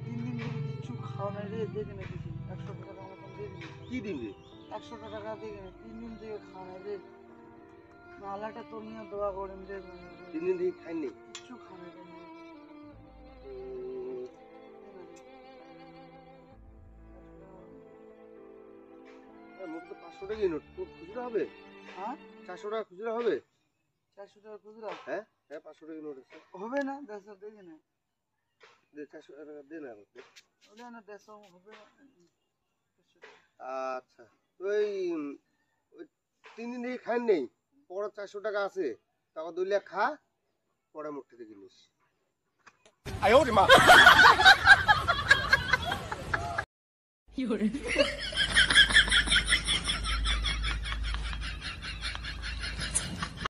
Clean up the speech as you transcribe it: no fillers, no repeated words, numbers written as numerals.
3 দিন ধরে কিচ্ছু খাওয়া নাই রে, দেখে না কিছু 100 টাকা মতন দিয়ে দিবি। কি দিন রে? 100 টাকা দেখে না, 3 দিন থেকে খাওয়া নাই রে। আল্লাহটা তোর নিয়ে দোয়া করেন রে। 3 দিন থেকে খাইনি? কিচ্ছু খাওয়া নাই রে। মোট তো 500 টাকাই নোট। খুচরা হবে? হ্যাঁ 400 টাকা খুচরা হবে? 400 টাকা খুচরা? হ্যাঁ হ্যাঁ 500 টাকা নোট আছে। হবে না, দেড়শো দেখে না। দে 400 টাকা দে না আমাকে। ওটা না 150 হবে। আচ্ছা ওই 3 দিন থেকে খাই নেই, পরে 400 টাকা আছে, টাকা দইলে খা, পরে মুখ থেকে কিনিস। আয় ওরে মা।